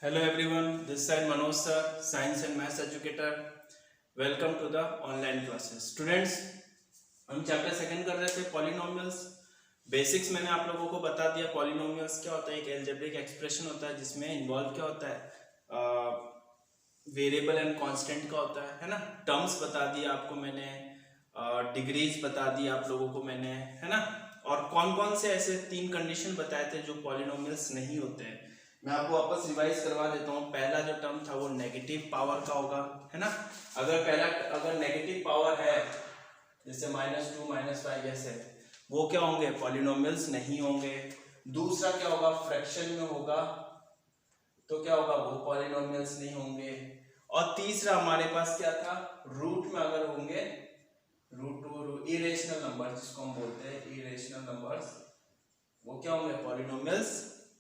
Hello everyone, this side Manoj sir, science and maths educator. Welcome to the online classes. Students, हम chapter second कर रहे थे polynomials. Basics मैंने आप लोगों को बता दिया. पॉलिनोमियल्स क्या होता है? एक एल्जेब्रिक एक्सप्रेशन होता है जिसमें इन्वॉल्व क्या होता है, वेरिएबल एंड कांस्टेंट का होता है ना. टर्म्स बता दिया आपको मैंने, डिग्रीज बता दी आप लोगों को मैंने, है ना. और कौन कौन से ऐसे तीन कंडीशन बताए थे जो पॉलिनोमियल्स नहीं होते हैं. मैं आपको वापस रिवाइज करवा देता हूँ. पहला जो टर्म था वो नेगेटिव पावर का होगा, है ना. अगर नेगेटिव पावर है जैसे -2 -5 जैसे, वो क्या होंगे? पॉलिनोमियल्स नहीं होंगे. दूसरा क्या होगा? फ्रैक्शन में होगा तो क्या होगा? वो पॉलिनोमियल्स नहीं होंगे. और तीसरा हमारे पास क्या था? रूट में अगर होंगे, रूट इरेशनल नंबर जिसको हम बोलते हैं इरेशनल नंबर्स, वो क्या होंगे? पॉलिनोमियल्स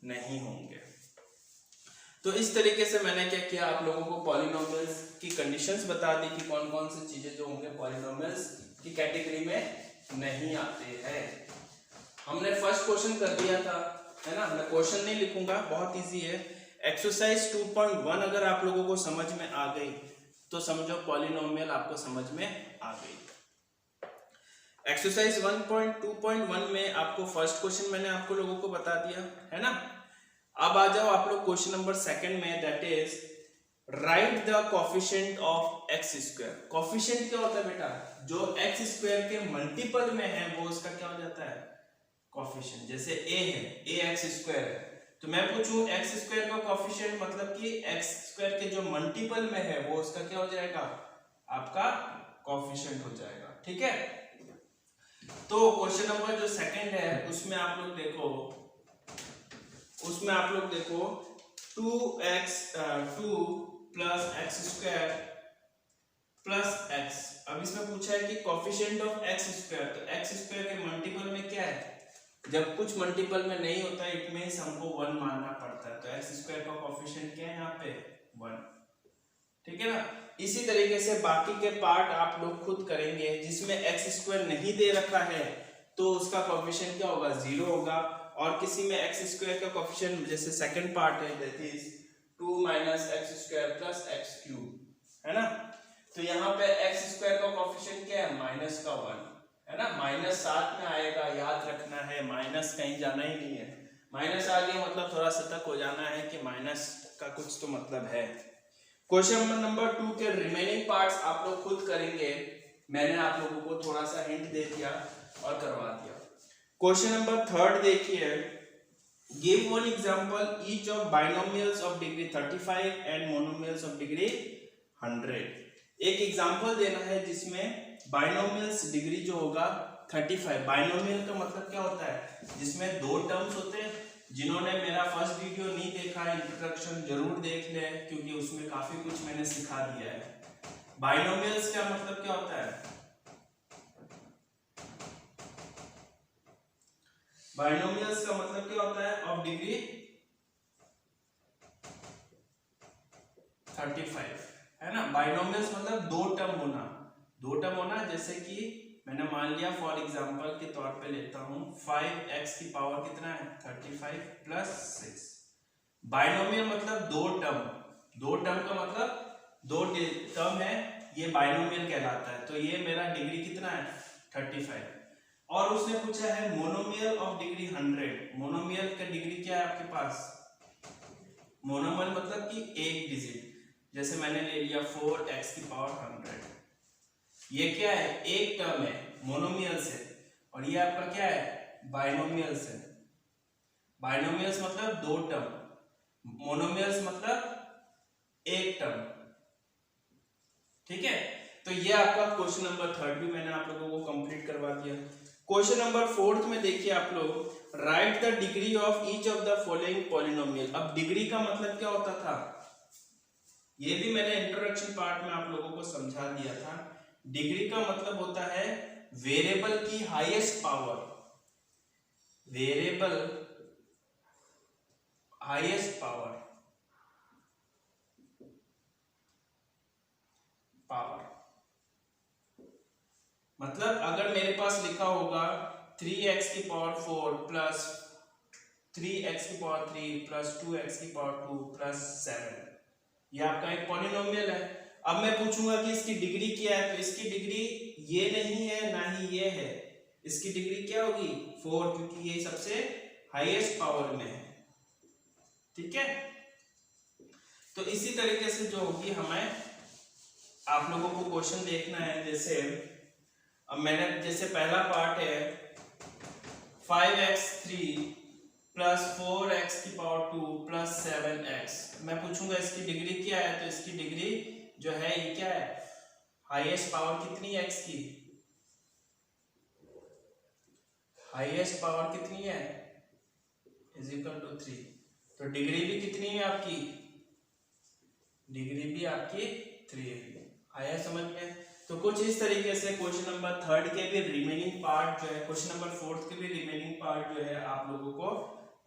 नहीं होंगे. तो इस तरीके से मैंने क्या किया, आप लोगों को पॉलिनोमियल्स की कंडीशंस बता दी कि कौन कौन सी चीजें जो होंगे पॉलिनोमियल्स की कैटेगरी में नहीं आते हैं. हमने फर्स्ट क्वेश्चन कर दिया था, है ना. मैं क्वेश्चन नहीं लिखूंगा, बहुत इजी है. एक्सरसाइज 2.1 अगर आप लोगों को समझ में आ गई तो समझो पॉलिनोमियल आपको समझ में आ गई. एक्सरसाइज 1.2.1 में आपको फर्स्ट क्वेश्चन मैंने आपको लोगों को बता दिया, है ना. अब आ जाओ आप लोग क्वेश्चन नंबर सेकंड में, that is right the coefficient of x square. Coefficient क्या होता है बेटा? जो एक्स स्क्वायर के मल्टीपल में है वो उसका क्या हो जाता है? कोफिशिएंट. जैसे a है, a एक्स स्क्वायर है, तो मैं पूछूं एक्स स्क्वायर का कोफिशिएंट मतलब कि एक्स स्क्वायर के जो मल्टीपल में है वो उसका क्या हो जाएगा? आपका कोफिशिएंट हो जाएगा. ठीक है. तो क्वेश्चन नंबर जो सेकंड है उसमें आप लोग देखो 2 plus x square plus x. अब इसमें पूछा है कि कोफिशिएंट ऑफ एक्स स्क्वायर, तो एक्स स्क्वायर के मल्टीपल में क्या है? जब कुछ मल्टीपल में नहीं होता इट मींस हमको 1 मानना पड़ता है. तो एक्स स्क्वायर का कोफिशिएंट क्या है यहाँ पे? 1. ठीक है ना. इसी तरीके से बाकी के पार्ट आप लोग खुद करेंगे. जिसमें एक्स स्क्वायर नहीं दे रखा है तो उसका कोफिशिएंट क्या होगा? 0 होगा. और किसी में एक्स स्क्वायर का कोफिशिएंट जैसे सेकंड पार्ट है that is 2 minus x square plus x cube, है ना. तो यहाँ पे एक्स स्क्वायर का कोफिशिएंट क्या है? -1, है ना. माइनस साथ में आएगा, याद रखना है. माइनस कहीं जाना ही नहीं है. माइनस आ गया मतलब थोड़ा सतर्क हो जाना है कि माइनस का कुछ तो मतलब है. क्वेश्चन नंबर 2 के रिमेनिंग पार्ट्स आप लोग खुद करेंगे. मैंने आप लोगों को थोड़ा सा हिंट दे दिया और करवा दिया. क्वेश्चन नंबर थर्ड देखिए, give one example each of binomials of degree 35 and monomials of degree 100. एक एग्जांपल देना है जिसमें बाइनोमियल्स डिग्री जो होगा 35. बाइनोमियल का मतलब क्या होता है? जिसमें दो टर्म्स होते हैं. जिन्होंने मेरा फर्स्ट वीडियो नहीं देखा है इंट्रोडक्शन, जरूर देख ले क्योंकि उसमें काफी कुछ मैंने सिखा दिया है. बाइनोमियल्स का मतलब क्या होता है? बाइनोमियल्स का मतलब क्या होता है? ऑफ डिग्री 35, है ना. बाइनोमियल्स मतलब दो टर्म होना. जैसे कि मैंने मान लिया फॉर एग्जांपल के तौर पे लेता हूं 5x की पावर कितना है? 35 प्लस 6. बाइनोमियल मतलब दो टर्म का मतलब दो टर्म है, ये बाइनोमियल कहलाता है. तो ये मेरा डिग्री कितना है? 35. और उसने पूछा है मोनोमियल ऑफ डिग्री 100. मोनोमियल का डिग्री क्या है आपके पास? मोनोमियल मतलब कि एक डिजिट. जैसे मैंने ले लिया 4x की पावर 100. ये क्या है? एक टर्म है मोनोमियल से. और ये आपका क्या है? बाइनोमियल से. बाइनोमियल्स मतलब दो टर्म, मोनोमियल्स मतलब एक टर्म. ठीक है. तो ये आपका क्वेश्चन नंबर थर्ड भी मैंने आप लोगों को कंप्लीट करवा दिया. क्वेश्चन नंबर फोर्थ में देखिए आप लोग, right the degree of each of the following polynomial. अब डिग्री का मतलब क्या होता था ये भी मैंने इंट्रोडक्शन पार्ट में आप लोगों को समझा दिया था. डिग्री का मतलब होता है वेरिएबल की highest power. Variable highest power मतलब अगर मेरे पास लिखा होगा 3x की पावर 4 प्लस 3x की पावर 3 प्लस 2x की पावर 2 प्लस 7, ये आपका एक पॉलिनोमियल है। अब मैं पूछूंगा कि इसकी डिग्री क्या है, तो इसकी डिग्री ये नहीं है ना ही ये है, इसकी डिग्री क्या होगी 4, क्योंकि ये सबसे हाईएस्ट पावर में है। ठीक है, तो इसी तरीके से जो होगी हमें आप लोगों को क्वेश्चन देखना है। जैसे अब मैंने जैसे पहला पार्ट है 5x3 प्लस 4x की पावर 2 प्लस 7x, मैं पूछूंगा इसकी डिग्री क्या है, तो इसकी डिग्री जो है ये क्या है, हाईएस्ट पावर कितनी है x की, हाईएस्ट पावर कितनी है इज इक्वल टू 3, तो डिग्री भी कितनी है आपकी, डिग्री भी आपकी 3 है। आया समझ में? तो कुछ इस तरीके से क्वेश्चन नंबर 3 के भी रिमेनिंग पार्ट जो है, क्वेश्चन नंबर 4 के भी रिमेनिंग पार्ट जो है आप लोगों को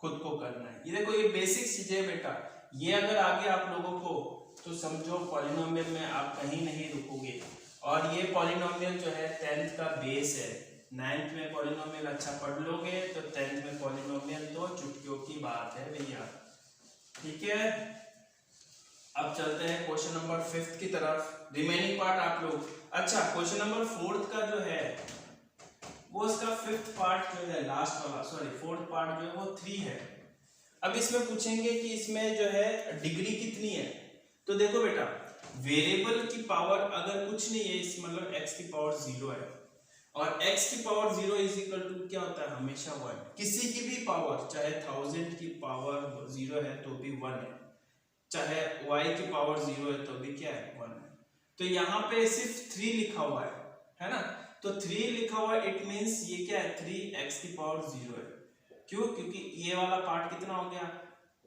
खुद को करना है। ये देखो ये बेसिक चीजें बेटा, ये अगर आगे आप लोगों को तो समझो पॉलिनोमियल में आप कहीं नहीं रुकोगे, और ये पॉलिनोमियल जो है 10th का बेस है। 9th में पॉलिनोमियल अच्छा पढ़ लोगे तो 10th में पॉलिनोमियल तो चुटकियों की बात है भैया। ठीक है, अब चलते हैं क्वेश्चन नंबर 5 की तरफ। रिमेनिंग पार्ट आप लोग, अच्छा क्वेश्चन नंबर 4 का जो है वो इसका 5th पार्ट जो है लास्ट वाला, सॉरी 4th पार्ट जो है वो 3 है। अब इसमें पूछेंगे कि इसमें जो है डिग्री कितनी है, तो देखो बेटा वेरिएबल की पावर अगर कुछ नहीं है, इस मतलब x की पावर 0 है, और x की पावर 0 इज इक्वल टू क्या होता है हमेशा 1। किसी की भी पावर चाहे 1000 की पावर 0 है तो भी 1 है, चाहे y की पावर 0 है तो भी क्या है 1 है। तो यहाँ पे सिर्फ 3 लिखा हुआ है ना, तो 3 लिखा हुआ है, इट मींस ये क्या है 3x की पावर 0 है। क्यों? क्योंकि ये वाला पार्ट कितना हो गया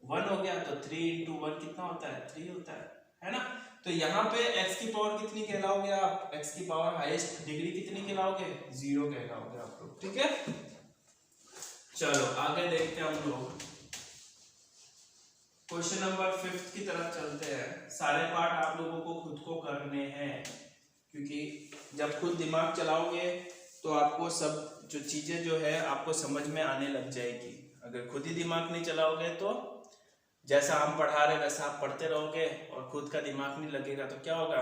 1 हो गया, तो 3 into 1 कितना होता है 3 होता है ना। तो यहाँ पे x की पावर कितनी कहलाओगे आप, x की पावर हाईएस्ट डिग्री कितनी कहलाओगे 0 कहलाओगे आप लोग। ठीक है, चलो आगे देखते हैं हम लोग क्वेश्चन नंबर 5 की तरफ चलते हैं। सारे पार्ट आप लोगों को खुद को करने हैं, क्योंकि जब खुद दिमाग चलाओगे तो आपको सब जो चीजें जो है आपको समझ में आने लग जाएगी। अगर खुद ही दिमाग नहीं चलाओगे तो जैसा हम पढ़ा रहे वैसा आप पढ़ते रहोगे और खुद का दिमाग नहीं लगेगा तो क्या होगा,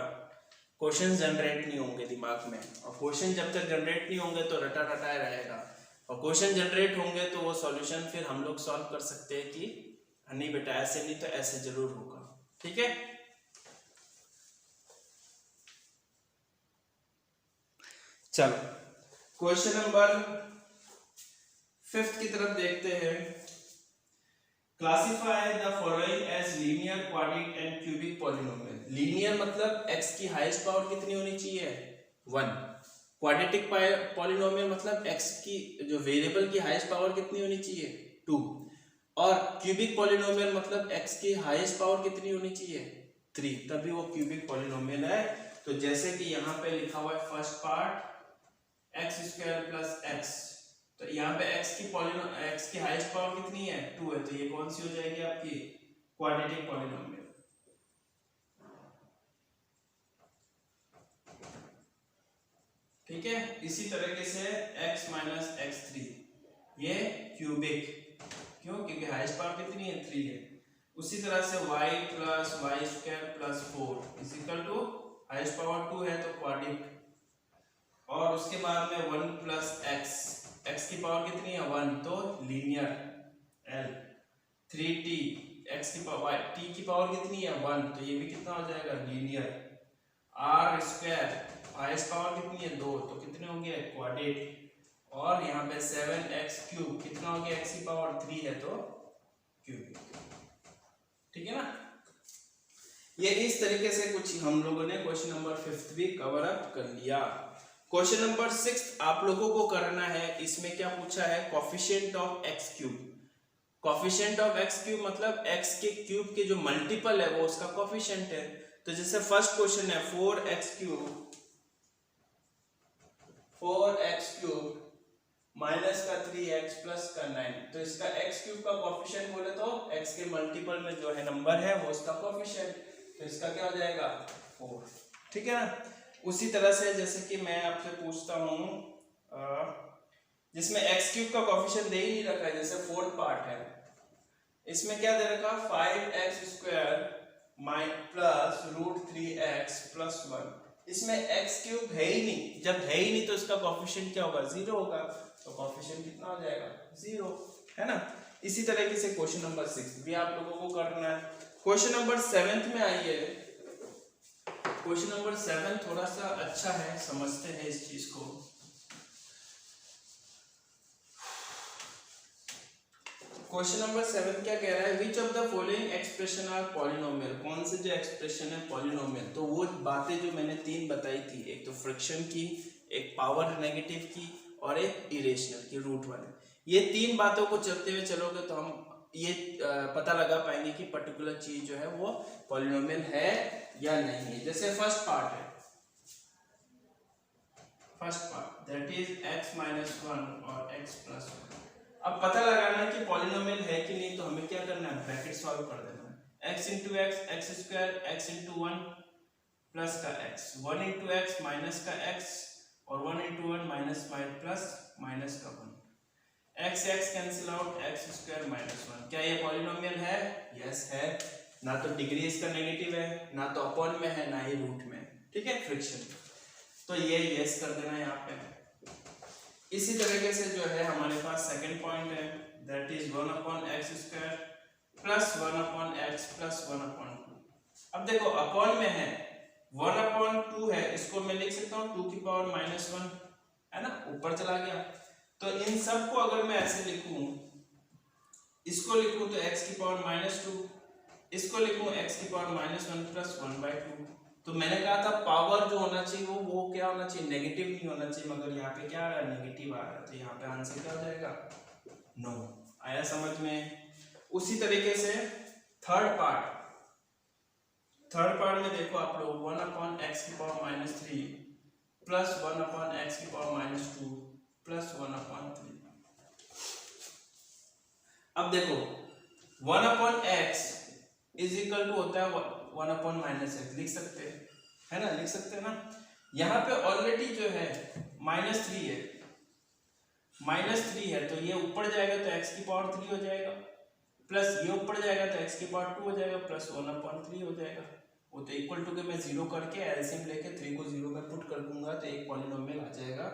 क्वेश्चन जनरेट नहीं होंगे दिमाग में, और क्वेश्चन जब तक जनरेट नहीं होंगे तो रटा रटाया रहेगा, और क्वेश्चन जनरेट होंगे तो वो सॉल्यूशन फिर हम लोग सॉल्व कर सकते हैं कि नहीं बेटा ऐसे नहीं तो ऐसे जरूर होगा। ठीक है, चलो क्वेश्चन नंबर 5 की तरफ देखते हैं। Classify the following as linear, quadratic and cubic polynomial. Linear मतलब x की हाईएस्ट पावर कितनी होनी चाहिए 1, क्वाड्रेटिक पॉलिनोमियल मतलब x की जो वेरिएबल की हाईएस्ट पावर कितनी होनी चाहिए 2, और क्यूबिक पॉलिनोमियल मतलब x की हाईएस्ट पावर कितनी होनी चाहिए 3, तभी वो क्यूबिक पॉलिनोमियल है। तो जैसे कि यहाँ पे लिखा हुआ है first part x² plus x, तो यहाँ पे x की हाईएस्ट पावर कितनी है 2 है, तो ये कौन सी हो जाएगी आपकी क्वाड्रेटिक पॉलिनोमियल। ठीक है, इसी तरीके से x माइनस x3 ये क्यूबिक, क्यों? क्योंकि हाईएस्ट पावर कितनी है 3 है। उसी तरह से y plus y² plus 4 is equal to highest power 2 है तो क्वाड्रेटिक, और उसके बाद में 1 प्लस x की पावर कितनी है 1 तो लीनियर l, 3t x की पावर t की पावर कितनी है 1 तो ये भी कितना हो जाएगा लीनियर, r² हाईएस्ट पावर कितनी है 2 तो कितने हो गए क्वाड्रेटिक, और यहाँ पे 7x³ कितना हो गया x की पावर 3 है तो क्यूबिक। ठीक है ना, ये इस तरीके से कुछ हम लोगों ने क्वेश्चन नंबर 5 भी कवर अप कर लिया। क्वेश्चन नंबर 6 आप लोगों को करना है, इसमें क्या पूछा है coefficient of x³। Coefficient of x³ मतलब x के क्यूब के जो मल्टीपल है वो उसका कोफिशिएंट है। तो जैसे फर्स्ट क्वेश्चन है 4x³ माइनस का 3x प्लस का 9, तो इसका x³ का कोफिशिएंट बोले तो x के मल्टीपल में जो है नंबर है वो उसका कोफिशिएंट, तो इसका क्या हो जाएगा 4। ठीक है ना, उसी तरह से जैसे कि मैं आपसे पूछता हूँ जिसमें x³ का कोफिशिएंट दे ही नहीं रखा है, जैसे 4th पार्ट है इसमें क्या दे रखा 5x² प्लस √3x प्लस 1। इसमें x³ है ही नहीं, जब है ही नहीं तो इसका कोफिशिएंट क्या होगा 0 होगा, तो कोफिशिएंट कितना हो जाएगा 0, है ना। इसी तरीके से क्वेश्चन नंबर 6 भी आप लोगों को करना है। क्वेश्चन नंबर 7 में आइए। क्वेश्चन नंबर 7 थोड़ा सा अच्छा है, समझते हैं इस चीज को। क्वेश्चन नंबर 7 क्या कह रहा है, which of the following expression are polynomial. कौन से जो एक्सप्रेशन है पॉलिनोमियल, तो वो बातें जो मैंने 3 बताई थी, एक तो फ्रैक्शन की, एक पावर नेगेटिव की और एक इरेशनल की रूट वाले। ये 3 बातों को चलते हुए चलोगे तो हम ये पता लगा पाएंगे कि पर्टिकुलर चीज जो है वो पॉलिनोमियल है या नहीं है। जैसे फर्स्ट पार्ट है, first part that is x-1 और x+1। अब पता लगाना है कि पॉलिनोमियल है कि नहीं, तो हमें क्या करना है, ब्रैकेट सॉल्व कर देना है। x × x x² x × 1 plus का x, 1 × x माइनस का x और 1 × 1 माइनस प्लस माइनस का 1। x cancel out, x² -1। क्या ये पॉलिनोमियल है? यस है। ना तो डिग्री इसका नेगेटिव है, ना तो अपॉन में है, ना ही रूट में, ठीक है, फ्रैक्शन। तो ये यस कर देना यहाँ पे। इसी तरीके से जो है हमारे पास सेकंड पॉइंट है, that is 1/x² plus 1/x plus 1/2। अब देखो अपॉन में है, 1/2 है, इसको मैं लिख सकता हूँ 2 की पावर -1, है ना, ऊपर चला गया। तो इन सब को अगर मैं ऐसे लिखूं, इसको लिखूं तो x की पावर -2, इसको लिखूं x की पावर -1 प्लस 1/2। तो मैंने कहा था पावर जो होना चाहिए वो क्या होना चाहिए, नेगेटिव नहीं होना चाहिए, मगर यहाँ पे क्या आ रहा है, नेगेटिव आ रहा है। तो यहाँ पे आंसर क्या हो जाएगा, नो। आया समझ में? उसी तरीके से थर्ड पार्ट में देखो आप लोग 1/x की पावर -3 प्लस 1/x की पावर -2 प्लस 1/3। अब देखो 1/x इज इक्वल टू होता है 1/-x, लिख सकते हैं, है ना, लिख सकते हैं ना। यहाँ पे ऑलरेडी जो है -3 है, -3 है, तो ये ऊपर जाएगा तो x की पावर 3 हो जाएगा, प्लस ये ऊपर जाएगा तो x की पावर 2 हो जाएगा, प्लस 1/3 हो जाएगा। वो तो इक्वल टू के मैं 0 करके एलसीएम लेके 3 को 0 में पुट कर दूंगा तो एक पॉलिनोमियल आ जाएगा।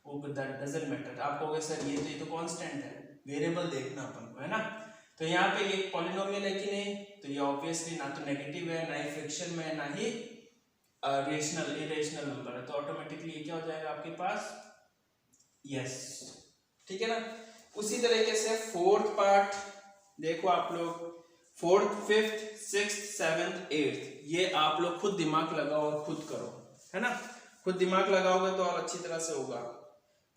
वो दैट डजंट मैटर। आप कहोगे सर ये तो कांस्टेंट है, वेरिएबल देखना अपन को, है ना। तो यहाँ पे ये पॉलिनोमियल है कि नहीं, तो ये ऑब्वियसली ना तो नेगेटिव है, ना ही फ्रैक्शन में है, ना ही इरेशनल नंबर है, तो ऑटोमेटिकली ये क्या हो जाएगा आपके पास, यस, ठीक है ना। उसी तरीके से फोर्थ पार्ट देखो आप लोग, 4th 5th 6th 7th 8th, ये आप लोग खुद दिमाग लगाओ और खुद करो, है ना। खुद दिमाग लगाओगे तो और अच्छी तरह से होगा।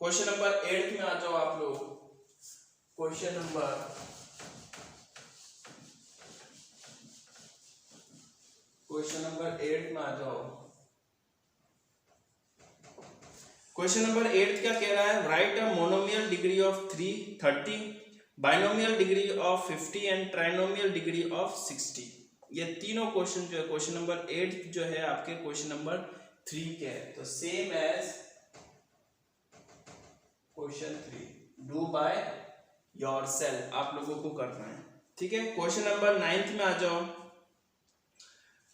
क्वेश्चन नंबर 8 में आ जाओ आप लोग। क्वेश्चन नंबर 8 में आ जाओ। क्वेश्चन नंबर 8 क्या कह रहा है, right a monomial degree of 30, binomial degree of 50 and trinomial degree of 60। ये तीनों क्वेश्चन जो है क्वेश्चन नंबर 8 जो है आपके क्वेश्चन नंबर 3 के है, तो same as question 3, do by yourself, आप लोगों को करना है, ठीक है। क्वेश्चन नंबर 9 में आ जाओ।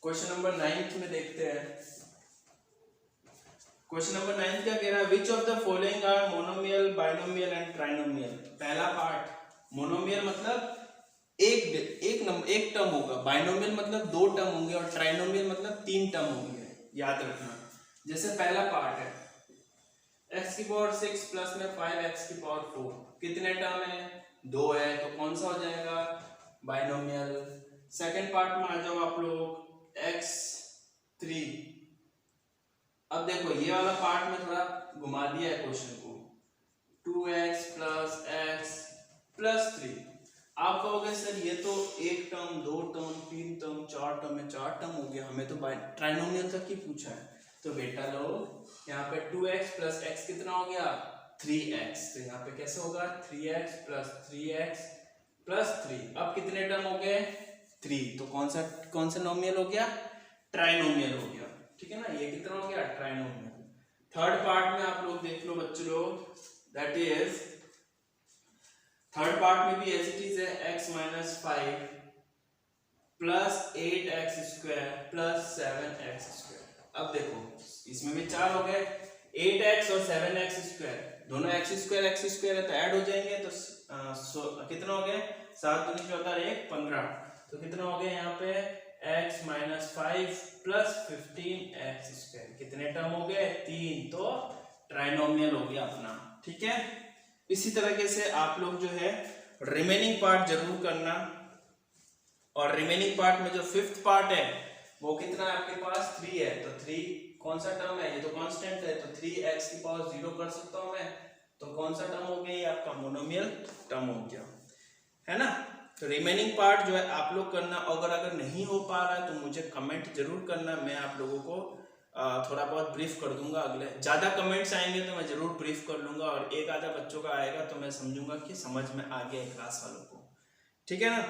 क्वेश्चन नंबर 9 में देखते हैं। क्वेश्चन नंबर 9 क्या कह रहा है, which of the following are monomial, binomial and trinomial. पहला पार्ट, मोनोमियल मतलब एक टर्म होगा, बाइनोमियल मतलब 2 टर्म होंगे और ट्राइनोमियल मतलब 3 टर्म होंगे, याद रखना। जैसे पहला पार्ट है x की पावर 6 प्लस में 5x की पावर 4, कितने टर्म है, 2 है, तो कौन सा हो जाएगा, बाइनोमियल। सेकंड पार्ट में आ जाओ आप लोग, x3। अब देखो ये वाला पार्ट में थोड़ा घुमा दिया है क्वेश्चन को, 2x प्लस x प्लस 3। आप कहोगे सर ये तो 1 टर्म 2 टर्म 3 टर्म 4 टर्म में 4 टर्म हो गया, हमें तो ट्राइनोमियल तक ही पूछा है। तो बेटा लो यहाँ पे 2x प्लस x कितना हो गया, 3x, तो यहाँ पे कैसे होगा, 3x प्लस 3। अब कितने टर्म हो गए, 3, तो कौन सा नोमियल हो गया, ट्राइनोमियल हो गया, ठीक है ना। ये कितना हो गया, ट्राइनोमियल। थर्ड पार्ट में आप लोग देख लो बच्चों लोग, दैट इज थर्ड पार्ट में भी ऐसी चीज है, x minus 5 plus 8x square plus 7x square. अब देखो इसमें भी 4 हो गए, 8x और 7x स्क्वायर, दोनों x स्क्वायर है तो ऐड हो जाएंगे, तो कितना हो गया, 7 दूनी 14 1 15, तो कितना हो गया यहाँ पे x minus 5 plus 15x square, कितने टर्म हो गए 3, तो ट्राइनोमियल हो गया अपना। ठीक है, इसी तरीके से आप लोग जो है रिमेनिंग पार्ट जरूर करना, और रिमेनिंग पार्ट में जो फिफ्थ पार्ट है वो कितना है आपके पास 3 है, तो 3 कौन सा टर्म है, ये तो कांस्टेंट है, तो 3x की पावर 0 कर सकता हूं मैं, तो कौन सा टर्म हो गया, ये आपका मोनोमियल टर्म हो गया, है ना। तो रिमेनिंग पार्ट जो है आप लोग करना, अगर नहीं हो पा रहा है तो मुझे कमेंट जरूर करना, मैं आप लोगों को थोड़ा बहुत ब्रीफ कर दूंगा, अगले ज्यादा कमेंट्स आएंगे तो मैं जरूर ब्रीफ कर लूंगा, और एक आधा बच्चों का आएगा तो मैं समझूंगा कि समझ में आ गया क्लास वालों को। ठीक है ना।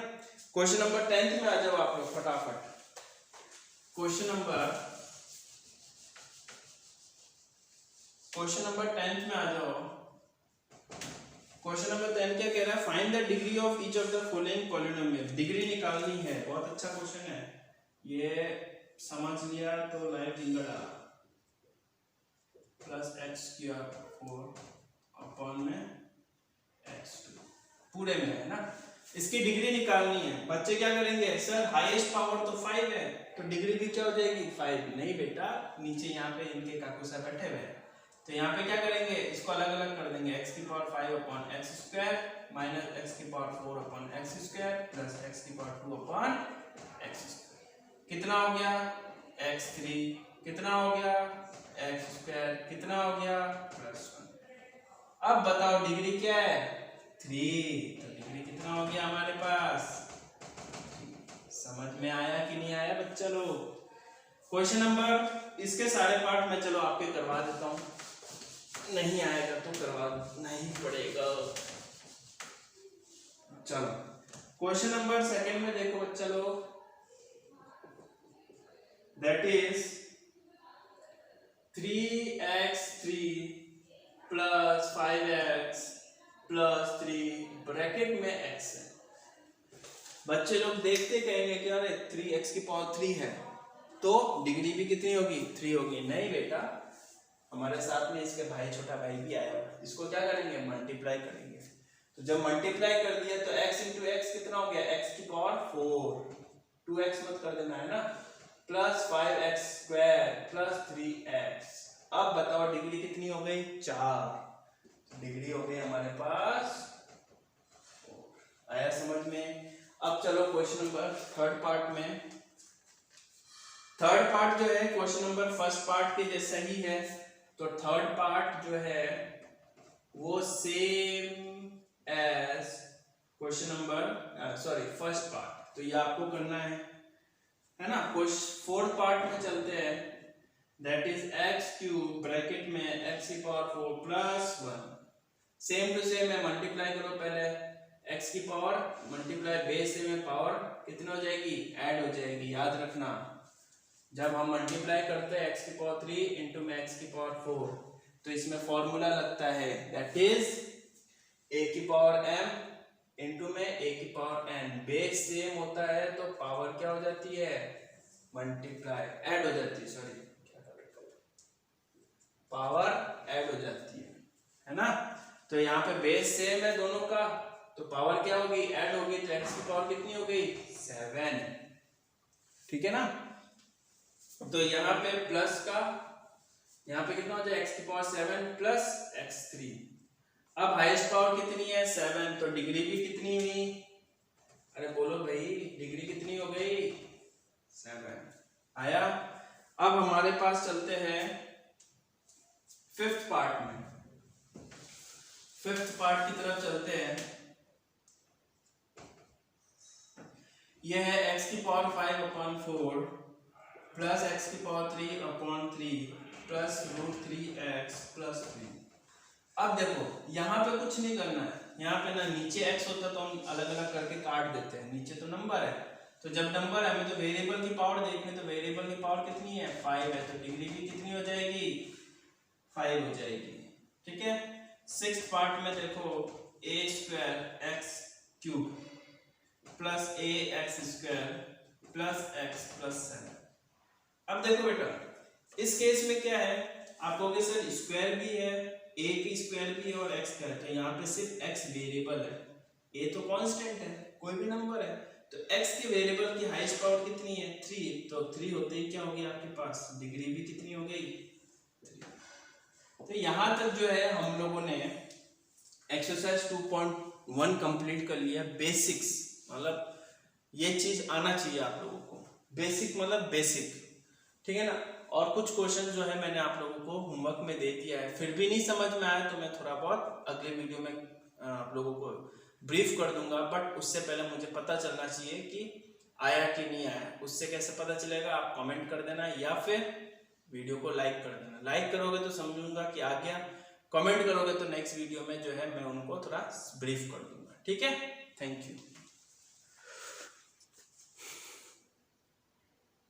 क्वेश्चन नंबर 10 में आ जाओ आप लोग फटाफट। क्वेश्चन नंबर 10 में आ जाओ। क्वेश्चन नंबर 10 क्या कह रहा है, find the degree of each of the following polynomial, degree निकालनी है, बहुत अच्छा क्वेश्चन है ये, समझ लिया तो लाइव जिंगल डाला, प्लस x स्क्वायर 4 अपॉन में x2 पूरे में है ना, इसकी डिग्री निकालनी है। बच्चे क्या करेंगे, सर हाईएस्ट पावर तो 5 है तो डिग्री भी क्या हो जाएगी 5, नहीं बेटा, नीचे यहाँ पे इनके काकू साहब बैठे हुए हैं, तो यहाँ पे क्या करेंगे, इसको अलग अलग कर देंगे, x की power 5 upon x square minus x की power 4 upon x square plus x की पावर 2 अपॉन x स्क्वायर, कितना हो गया x3, कितना हो गया x स्क्वायर, कितना हो गया +1। अब बताओ डिग्री क्या है 3, तो डिग्री कितना हो गया हमारे पास, समझ में आया कि नहीं आया बच्चा लोग। क्वेश्चन नंबर, इसके सारे पार्ट मैं चलो आपके करवा देता हूं, नहीं आएगा तो करवाना ही पड़ेगा। चलो क्वेश्चन नंबर 2 में देखो बच्चा लोग, that is 3x3 plus 5x plus 3 bracket में x है। बच्चे लोग देखते कहेंगे कि अरे 3x की पावर 3 है तो डिग्री भी कितनी होगी 3 होगी, नहीं बेटा, हमारे साथ में इसके भाई छोटा भाई भी आया हुआ, इसको क्या करेंगे मल्टीप्लाई करेंगे, तो जब मल्टीप्लाई कर दिया तो x इंटू एक्स कितना हो गया x की पावर 4, 2x मत कर देना है ना, plus 5x square plus 3x। अब बताओ डिग्री कितनी हो गई 4, डिग्री हो गई हमारे पास 4। आया समझ में। अब चलो क्वेश्चन नंबर थर्ड पार्ट में, थर्ड पार्ट जो है क्वेश्चन नंबर फर्स्ट पार्ट के जैसा ही है, तो थर्ड पार्ट जो है वो same as question number first part, तो ये आपको करना है ना। फोर्थ पार्ट में चलते हैं, that is x cube bracket में x की power 4 plus 1, same to same है, मल्टीप्लाई करो पहले, x की पावर मल्टीप्लाई बेस से में पावर कितनी हो जाएगी ऐड हो जाएगी, याद रखना जब हम मल्टीप्लाई करते हैं x की पावर 3 इंटू में x की पावर 4, तो इसमें फॉर्मूला लगता है दैट इज a की पावर m इंटू में a की पावर n, बेस सेम होता है तो पावर क्या हो जाती है मल्टीप्लाई ऐड हो जाती है, सॉरी पावर ऐड हो जाती है ना। तो यहाँ पे बेस सेम है दोनों का, तो पावर क्या होगी ऐड होगी, तो x की पावर कितनी हो गई 7, ठीक है ना। तो यहाँ पे प्लस का, यहाँ पे कितना हो जाए x की पावर 7 प्लस x3। अब हाईएस्ट पावर कितनी है 7, तो डिग्री भी कितनी हुई, अरे बोलो भाई डिग्री कितनी हो गई 7 आया। अब हमारे पास चलते हैं फिफ्थ पार्ट में, फिफ्थ पार्ट की तरफ चलते हैं। यह है x की पावर 5 अपॉन 4 प्लस x की power 3 upon 3 plus root 3x plus 3। अब देखो यहाँ पे कुछ नहीं करना है, यहाँ पे ना नीचे x होता तो हम अलग अलग करके काट देते हैं, नीचे तो नंबर है, तो जब नंबर है हमें तो वेरिएबल की पावर देखनी, तो वेरिएबल की पावर कितनी है 5 है, तो डिग्री भी कितनी हो जाएगी 5 हो जाएगी, ठीक है। सिक्स्थ पार्ट में देखो A square X cube plus A X square plus X plus 7। अब देखो बेटा, इस केस में क्या है, आप कहोगे सर स्क्वायर भी है, ए की स्क्वायर भी है और एक्स का है, तो यहाँ पे सिर्फ एक्स वेरिएबल है, ए तो कांस्टेंट है, कोई भी नंबर है, तो x के वेरिएबल की हाईएस्ट पावर कितनी है 3, तो 3 होते ही क्या हो गया आपके पास, डिग्री भी कितनी हो गई 3। तो यहाँ तक जो है हम लोगों ने एक्सरसाइज 2.1 कंप्लीट कर लिया। बेसिक्स मतलब ये चीज आना चाहिए आप लोगों को, बेसिक मतलब बेसिक, ठीक है ना। और कुछ क्वेश्चन जो है मैंने आप लोगों को होमवर्क में दे दिया है, फिर भी नहीं समझ में आया तो मैं थोड़ा बहुत अगले वीडियो में आप लोगों को ब्रीफ कर दूंगा, बट उससे पहले मुझे पता चलना चाहिए कि आया कि नहीं आया। उससे कैसे पता चलेगा, आप कमेंट कर देना या फिर वीडियो को लाइक कर देना। लाइक करोगे तो समझूंगा कि आ गया, कमेंट करोगे तो नेक्स्ट वीडियो में जो है मैं उनको थोड़ा ब्रीफ कर दूंगा, ठीक है। Thank you.